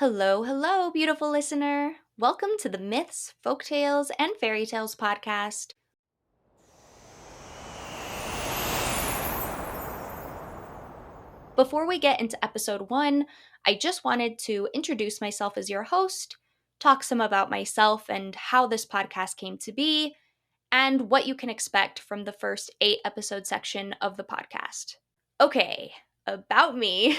Hello, hello, beautiful listener. Welcome to the Myths, Folktales, and Fairy Tales podcast. Before we get into episode 1, I just wanted to introduce myself as your host, talk some about myself and how this podcast came to be, and what you can expect from the first 8 episode section of the podcast. Okay, about me.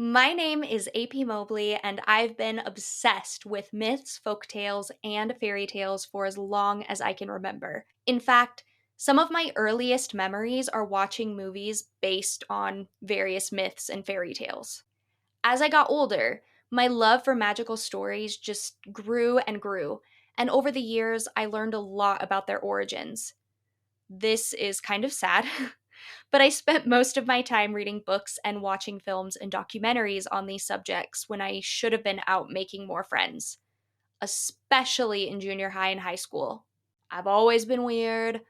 My name is AP Mobley, and I've been obsessed with myths, folktales, and fairy tales for as long as I can remember. In fact, some of my earliest memories are watching movies based on various myths and fairy tales. As I got older, my love for magical stories just grew and grew, and over the years, I learned a lot about their origins. This is kind of sad, but I spent most of my time reading books and watching films and documentaries on these subjects when I should have been out making more friends, especially in junior high and high school. I've always been weird,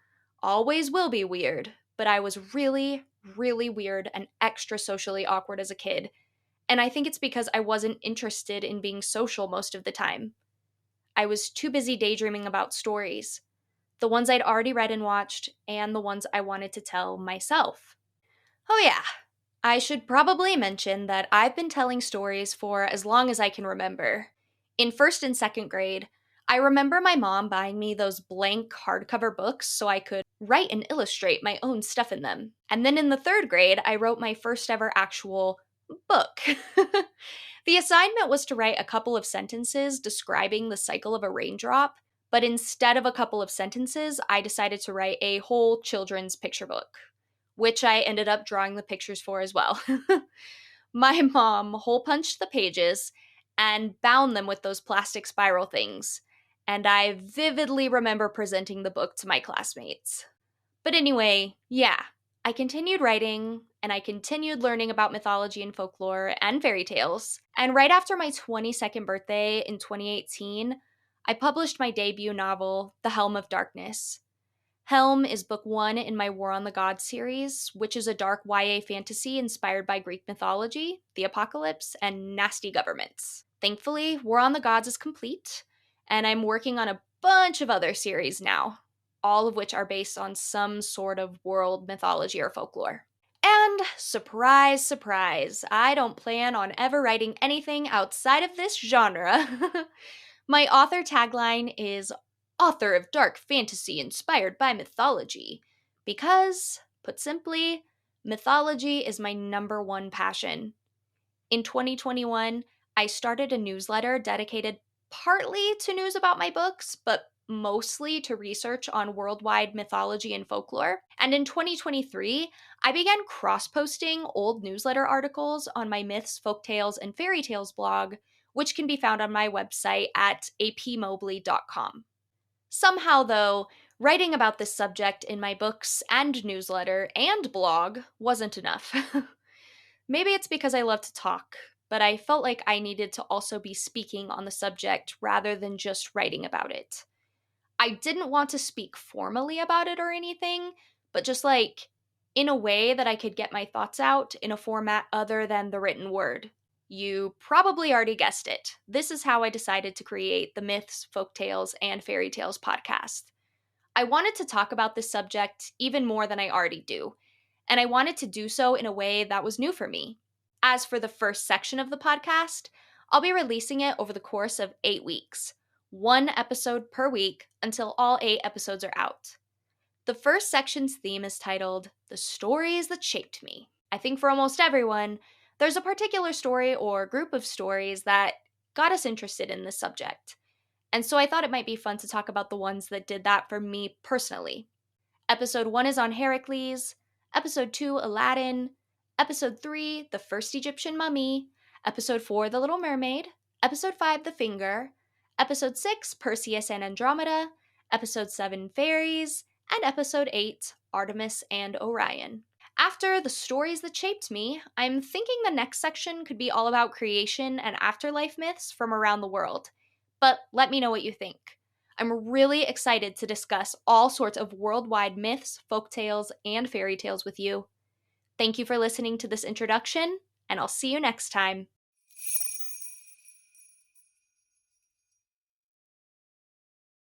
always will be weird, but I was really, really weird and extra socially awkward as a kid, and I think it's because I wasn't interested in being social most of the time. I was too busy daydreaming about stories, the ones I'd already read and watched, and the ones I wanted to tell myself. Oh, yeah, I should probably mention that I've been telling stories for as long as I can remember. In first and second grade, I remember my mom buying me those blank hardcover books so I could write and illustrate my own stuff in them. And then in the third grade, I wrote my first ever actual book. The assignment was to write a couple of sentences describing the cycle of a raindrop, but instead of a couple of sentences, I decided to write a whole children's picture book, which I ended up drawing the pictures for as well. My mom hole punched the pages and bound them with those plastic spiral things, and I vividly remember presenting the book to my classmates. But anyway, yeah, I continued writing and I continued learning about mythology and folklore and fairy tales. And right after my 22nd birthday in 2018, I published my debut novel, The Helm of Darkness. Helm is book 1 in my War on the Gods series, which is a dark YA fantasy inspired by Greek mythology, the apocalypse, and nasty governments. Thankfully, War on the Gods is complete, and I'm working on a bunch of other series now, all of which are based on some sort of world mythology or folklore. And surprise, surprise, I don't plan on ever writing anything outside of this genre. My author tagline is author of dark fantasy inspired by mythology, because, put simply, mythology is my number one passion. In 2021, I started a newsletter dedicated partly to news about my books, but mostly to research on worldwide mythology and folklore. And in 2023, I began cross-posting old newsletter articles on my Myths, Folktales, and Fairy Tales blog, which can be found on my website at apmobley.com. Somehow, though, writing about this subject in my books and newsletter and blog wasn't enough. Maybe it's because I love to talk, but I felt like I needed to also be speaking on the subject rather than just writing about it. I didn't want to speak formally about it or anything, but just like in a way that I could get my thoughts out in a format other than the written word. You probably already guessed it. This is how I decided to create the Myths, Folktales, and Fairy Tales podcast. I wanted to talk about this subject even more than I already do, and I wanted to do so in a way that was new for me. As for the first section of the podcast, I'll be releasing it over the course of 8 weeks, 1 episode per week until all 8 episodes are out. The first section's theme is titled The Stories That Shaped Me. I think for almost everyone, there's a particular story or group of stories that got us interested in this subject. And so I thought it might be fun to talk about the ones that did that for me personally. Episode 1 is on Heracles, Episode 2, Aladdin, Episode 3, The First Egyptian Mummy, Episode 4, The Little Mermaid, Episode 5, The Finger, Episode 6, Perseus and Andromeda, Episode 7, Fairies, and Episode 8, Artemis and Orion. After The Stories That Shaped Me, I'm thinking the next section could be all about creation and afterlife myths from around the world. But let me know what you think. I'm really excited to discuss all sorts of worldwide myths, folktales, and fairy tales with you. Thank you for listening to this introduction, and I'll see you next time.